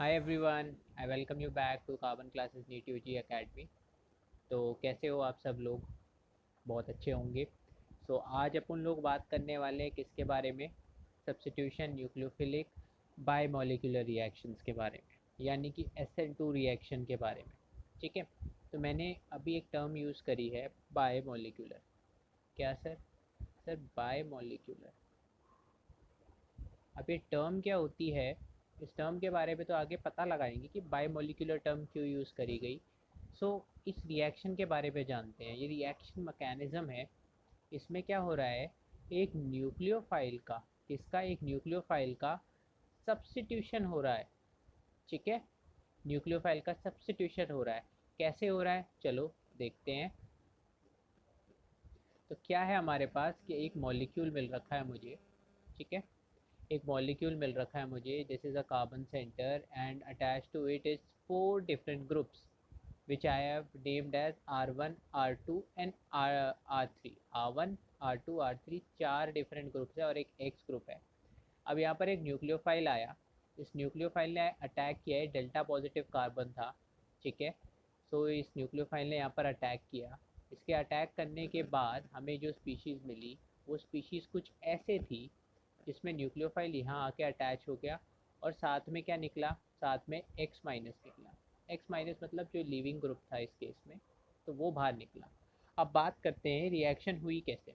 Hi everyone, I welcome you back to Carbon Classes NEET UG Academy. तो कैसे हो आप सब लोग? बहुत अच्छे होंगे। आज अपन लोग बात करने वाले हैं किसके बारे में? सब्स्टिट्यूशन न्यूक्लियोफिलिक बायोमोलिकुलर रिएक्शंस के बारे में, यानी कि SN2 रिएक्शन के बारे में। ठीक है। तो मैंने अभी एक टर्म यूज़ करी है, बायोमोलिकुलर। क्या सर? Sir biomolecular. अब ये टर्म क्या होती है, इस टर्म के बारे में तो आगे पता लगाएंगे कि बायोमोलिकुलर टर्म क्यों यूज़ करी गई। इस रिएक्शन के बारे में जानते हैं। ये रिएक्शन मैकेनिज़्म है। इसमें क्या हो रहा है, एक न्यूक्लियोफाइल का, किसका? एक न्यूक्लियोफाइल का सब्स्टिट्यूशन हो रहा है। ठीक है। न्यूक्लियोफाइल का सब्स्टिट्यूशन हो रहा है। कैसे हो रहा है, चलो देखते हैं। तो क्या है हमारे पास कि एक मॉलिक्यूल मिल रखा है मुझे। ठीक है। एक मॉलिक्यूल मिल रखा है मुझे, this is a carbon centre and attach to it is 4 different groups which I have named as R1, R2 and R3। R1, R2, R3 चार डिफरेंट ग्रुप्स है और एक X ग्रुप है। अब यहाँ पर एक न्यूक्लियोफाइल आया। इस न्यूक्लियोफाइल ने अटैक किया है, डेल्टा पॉजिटिव कार्बन था। ठीक है। इस न्यूक्लियोफाइल ने यहाँ पर अटैक किया। इसके अटैक करने के बाद हमें जो स्पीशीज़ मिली, वो स्पीशीज़ कुछ ऐसे थी जिसमें न्यूक्लियोफाइल यहाँ आके अटैच हो गया और साथ में क्या निकला? साथ में एक्स माइनस निकला। एक्स माइनस मतलब जो लिविंग ग्रुप था इस केस में, तो वो बाहर निकला। अब बात करते हैं रिएक्शन हुई कैसे।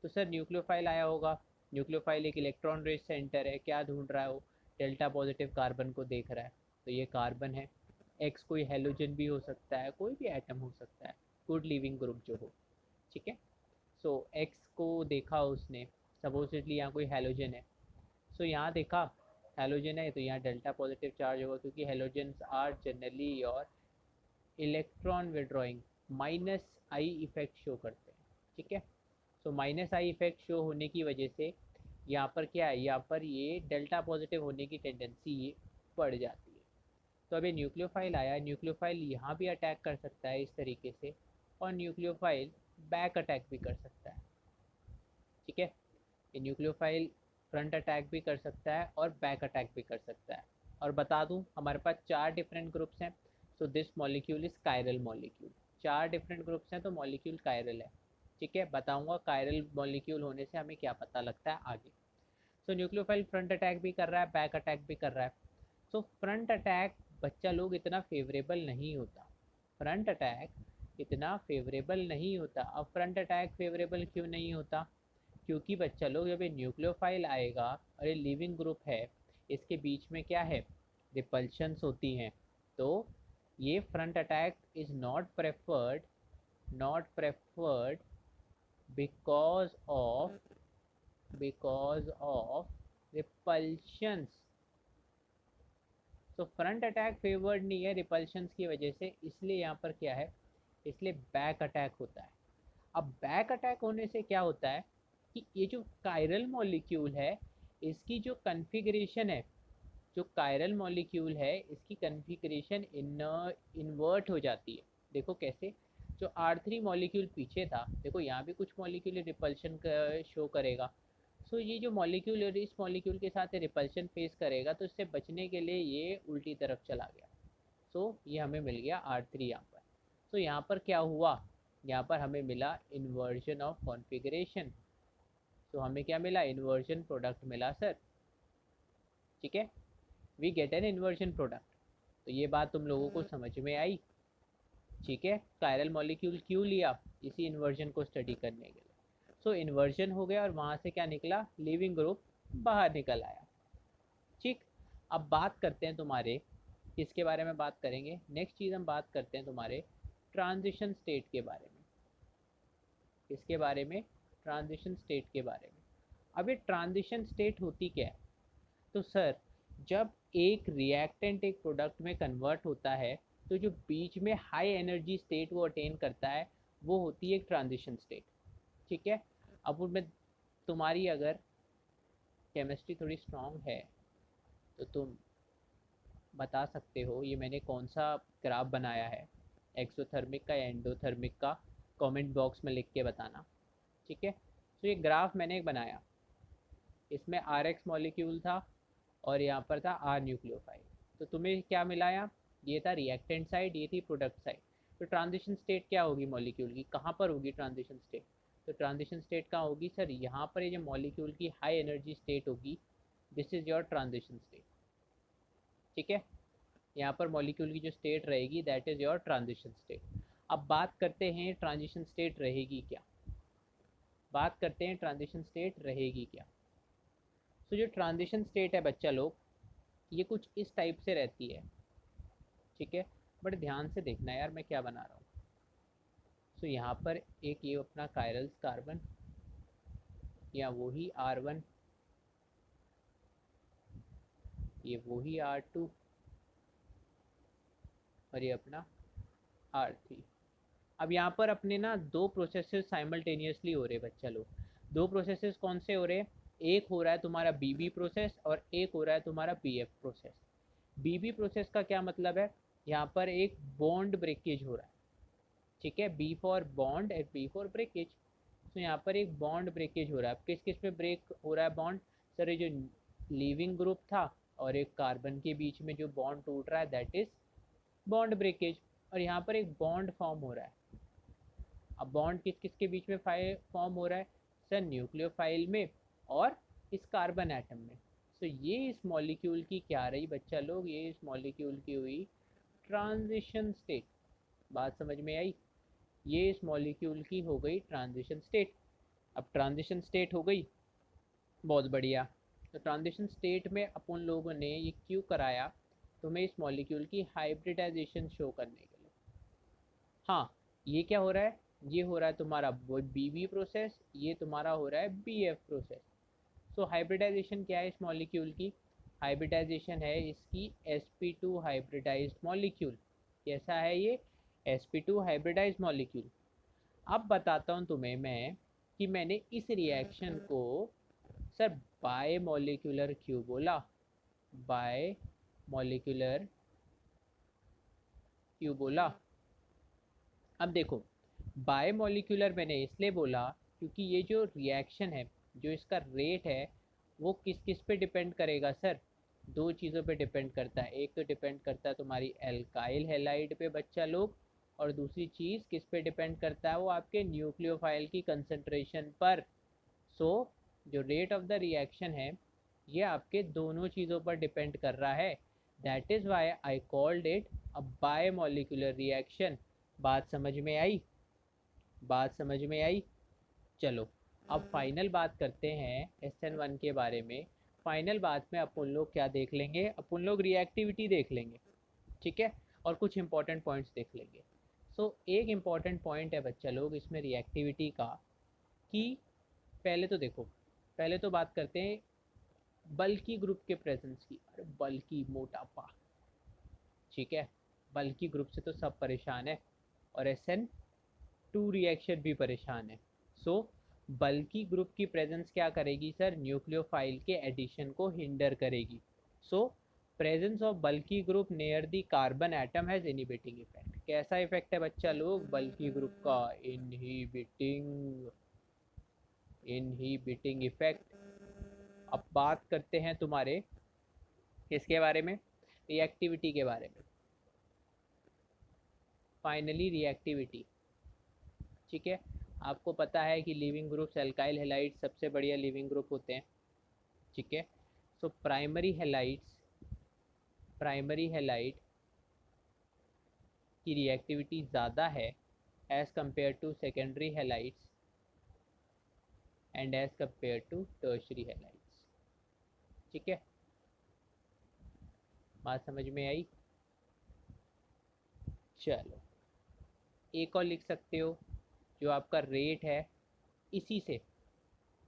तो सर न्यूक्लियोफाइल आया होगा। न्यूक्लियोफाइल एक इलेक्ट्रॉन रिच सेंटर है। क्या ढूंढ रहा है वो? डेल्टा पॉजिटिव कार्बन को देख रहा है। तो ये कार्बन है। एक्स कोई हेलोजन भी हो सकता है, कोई भी एटम हो सकता है, गुड लिविंग ग्रुप जो हो। ठीक है। एक्स को देखा उसने, सपोजिटली यहाँ कोई हेलोजन है। यहाँ देखा हेलोजन है, तो यहाँ डेल्टा पॉजिटिव चार्ज होगा, क्योंकि halogens are generally your electron withdrawing, minus I effect show करते हैं। ठीक है। माइनस आई इफेक्ट शो होने की वजह से यहाँ पर क्या है, यहाँ पर ये डेल्टा पॉजिटिव होने की टेंडेंसी ये बढ़ जाती है। तो अभी न्यूक्लियोफाइल आया, न्यूक्लियोफाइल यहाँ भी अटैक कर सकता है इस तरीके से, और न्यूक्लियोफाइल बैक अटैक भी कर सकता है। ठीक है। ये न्यूक्लियोफाइल फ्रंट अटैक भी कर सकता है और बैक अटैक भी कर सकता है। और बता दूं, हमारे पास चार डिफरेंट ग्रुप्स हैं। This molecule is chiral molecule. चार डिफरेंट ग्रुप्स हैं तो मॉलिक्यूल कायरल है। ठीक है, बताऊंगा कायरल मॉलिक्यूल होने से हमें क्या पता लगता है आगे। न्यूक्लियोफाइल फ्रंट अटैक भी कर रहा है, बैक अटैक भी कर रहा है। फ्रंट अटैक बच्चा लोग इतना फेवरेबल नहीं होता। फ्रंट अटैक इतना फेवरेबल नहीं होता। अब फ्रंट अटैक फेवरेबल क्यों नहीं होता? क्योंकि बच्चा लोग जब ये न्यूक्लियोफाइल आएगा और ये लिविंग ग्रुप है, इसके बीच में क्या है? रिपल्शंस होती हैं। तो ये front attack is not preferred because of repulsions. Front attack favoured नहीं है रिपल्शंस की वजह से, इसलिए यहाँ पर क्या है, इसलिए बैक अटैक होता है। अब बैक अटैक होने से क्या होता है कि ये जो कायरल मॉलिक्यूल है, इसकी जो कन्फिग्रेशन है, जो कायरल मॉलिक्यूल है इसकी कन्फिग्रेशन इन्वर्ट हो जाती है। देखो कैसे? जो R3 मॉलिक्यूल पीछे था, देखो यहाँ भी कुछ मॉलिक्यूल रिपल्शन शो करेगा। ये जो मॉलिक्यूल है, इस मॉलिक्यूल के साथ रिपल्शन फेस करेगा, तो इससे बचने के लिए ये उल्टी तरफ चला गया। ये हमें मिल गया R3 यहाँ पर। यहाँ पर क्या हुआ? यहाँ पर हमें मिला इन्वर्जन ऑफ कॉन्फ़िगरेशन। हमें क्या मिला? इन्वर्जन प्रोडक्ट मिला सर। ठीक है। We get an inversion product. तो ये बात तुम लोगों को समझ में आई? ठीक है। कायरल मॉलिक्यूल क्यों लिया? इसी इन्वर्जन को स्टडी करने के लिए। इन्वर्जन हो गया और वहाँ से क्या निकला? लिविंग ग्रुप बाहर निकल आया। ठीक। अब बात करते हैं तुम्हारे, किसके बारे में बात करेंगे? नेक्स्ट चीज़ हम बात करते हैं तुम्हारे ट्रांजिशन स्टेट के बारे में। किसके बारे में? ट्रांजिशन स्टेट के बारे में। अब ये ट्रांजिशन स्टेट होती क्या है? तो सर, जब एक रिएक्टेंट एक प्रोडक्ट में कन्वर्ट होता है, तो जो बीच में हाई एनर्जी स्टेट वो अटेन करता है, वो होती है एक ट्रांजिशन स्टेट। ठीक है। अब उनमें तुम्हारी अगर केमिस्ट्री थोड़ी स्ट्रांग है तो तुम बता सकते हो ये मैंने कौन सा ग्राफ बनाया है, एक्सोथर्मिक का या एंडोथर्मिक का, कमेंट बॉक्स में लिख के बताना। ठीक है। ये ग्राफ मैंने एक बनाया, इसमें RX मॉलिक्यूल था और यहाँ पर था R न्यूक्लियोफाइल। तो तुम्हें क्या मिलाया, ये था रिएक्टेंट साइड, ये थी प्रोडक्ट साइड। तो ट्रांजिशन स्टेट क्या होगी मॉलिक्यूल की, कहाँ पर होगी ट्रांजिशन स्टेट, तो ट्रांजिशन स्टेट कहाँ होगी सर, यहाँ पर ये जो मॉलिक्यूल की हाई एनर्जी स्टेट होगी, this is your transition state. ठीक है, यहाँ पर मॉलिक्यूल की जो स्टेट रहेगी that is your transition state. अब बात करते हैं ट्रांजिशन स्टेट रहेगी क्या, बात करते हैं ट्रांजिशन स्टेट रहेगी क्या। तो जो ट्रांजिशन स्टेट है बच्चा लोग, ये कुछ इस टाइप से रहती है। ठीक है, बट ध्यान से देखना यार मैं क्या बना रहा हूँ। तो यहाँ पर एक ये अपना कायरल्स कार्बन, या वही R1, ये वही R2, और ये अपना R3। अब यहाँ पर अपने ना दो प्रोसेसेस साइमल्टेनियसली हो रहे बच्चा लोग। दो प्रोसेसेस कौन से हो रहे, एक हो रहा है तुम्हारा बीबी प्रोसेस और एक हो रहा है तुम्हारा पीएफ प्रोसेस। बीबी प्रोसेस का क्या मतलब है, यहाँ पर एक बॉन्ड ब्रेकेज हो रहा है। ठीक है, B for bond and B for breakage. तो यहाँ पर एक बॉन्ड ब्रेकेज हो रहा है। किस किस पे ब्रेक हो रहा है बॉन्ड, सर ये जो लीविंग ग्रुप था और एक कार्बन के बीच में जो बॉन्ड टूट रहा है दैट इज बॉन्ड ब्रेकेज। और यहाँ पर एक बॉन्ड फॉर्म हो रहा है। अब बॉन्ड किस किस के बीच में फॉर्म हो रहा है सर, न्यूक्लियोफाइल में और इस कार्बन एटम में। तो ये इस मॉलिक्यूल की क्या रही बच्चा लोग, ये इस मॉलिक्यूल की हुई ट्रांजिशन स्टेट। बात समझ में आई, ये इस मॉलिक्यूल की हो गई ट्रांजिशन स्टेट। अब ट्रांजिशन स्टेट हो गई, बहुत बढ़िया। तो ट्रांजिशन स्टेट में अपन लोगों ने ये क्यों कराया, तुम्हें इस मॉलिक्यूल की हाइब्रिडाइजेशन शो करने के लिए। हाँ, ये क्या हो रहा है, ये हो रहा है तुम्हारा बीबी प्रोसेस, ये तुम्हारा हो रहा है बीएफ प्रोसेस। सो हाइब्रिडाइजेशन क्या है इस मॉलिक्यूल की, हाइब्रिडाइजेशन है इसकी sp2 हाइब्रिडाइज्ड मॉलिक्यूल। कैसा है ये, sp2 हाइब्रिडाइज्ड मॉलिक्यूल। अब बताता हूँ तुम्हें मैं कि मैंने इस रिएक्शन को सर बाय मॉलिक्यूलर क्यों बोला, बाय मॉलिक्यूलर क्यों बोला। अब देखो, बाय मॉलिक्यूलर मैंने इसलिए बोला क्योंकि ये जो रिएक्शन है, जो इसका रेट है, वो किस किस पे डिपेंड करेगा सर, दो चीज़ों पे डिपेंड करता है। एक तो डिपेंड करता है तुम्हारी एल्काइल हैलाइड पे बच्चा लोग, और दूसरी चीज़ किस पे डिपेंड करता है, वो आपके न्यूक्लियोफाइल की कंसंट्रेशन पर। सो जो रेट ऑफ द रिएक्शन है ये आपके दोनों चीज़ों पर डिपेंड कर रहा है। That is why I called it a bye molecular reaction. बात समझ में आई, बात समझ में आई। चलो अब फाइनल बात करते हैं SN1 के बारे में। फाइनल बात में अपन लोग क्या देख लेंगे, अपन लोग रिएक्टिविटी देख लेंगे। ठीक है, और कुछ इंपॉर्टेंट पॉइंट्स देख लेंगे। सो एक इम्पॉर्टेंट पॉइंट है बच्चा लोग इसमें रिएक्टिविटी का, कि पहले तो देखो, पहले तो बात करते हैं बल्कि ग्रुप के प्रेजेंस की। अरे बल्कि मोटापा, ठीक है, बल्कि ग्रुप से तो सब परेशान है, और SN2 रिएक्शन भी परेशान है। सो बल्कि ग्रुप की प्रेजेंस क्या करेगी सर, न्यूक्लियोफाइल के एडिशन को हिंडर करेगी। सो प्रेजेंस ऑफ बल्कि group near the carbon atom has inhibiting effect. कैसा इफेक्ट है बच्चा लोग बल्कि ग्रुप का, इनहिबिटिंग, इनहिबिटिंग इफेक्ट। अब बात करते हैं तुम्हारे किसके बारे में, रिएक्टिविटी के बारे में। फाइनली रिएक्टिविटी, ठीक है, आपको पता है कि लिविंग ग्रुप्स एल्काइल हैलाइड सबसे बढ़िया लिविंग ग्रुप होते हैं। ठीक है, so primary halides, primary halide की रिएक्टिविटी ज़्यादा है as compare to secondary halides and as compare to tertiary halides. ठीक है, बात समझ में आई। चलो एक और लिख सकते हो, जो आपका रेट है इसी से,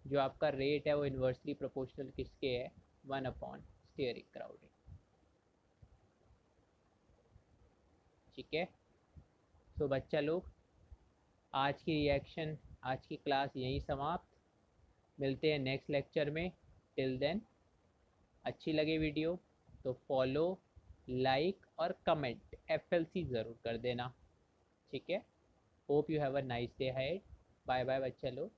जो आपका रेट है वो इन्वर्सली प्रोपोर्शनल किसके है, 1/स्टेरिक क्राउडिंग। ठीक है, तो बच्चा लोग आज की रिएक्शन, आज की क्लास यहीं समाप्त। मिलते हैं नेक्स्ट लेक्चर में। टिल देन अच्छी लगे वीडियो तो फॉलो, लाइक और कमेंट FLC ज़रूर कर देना। ठीक है, hope you have a nice day है। बाय बाय बच्चा लोग।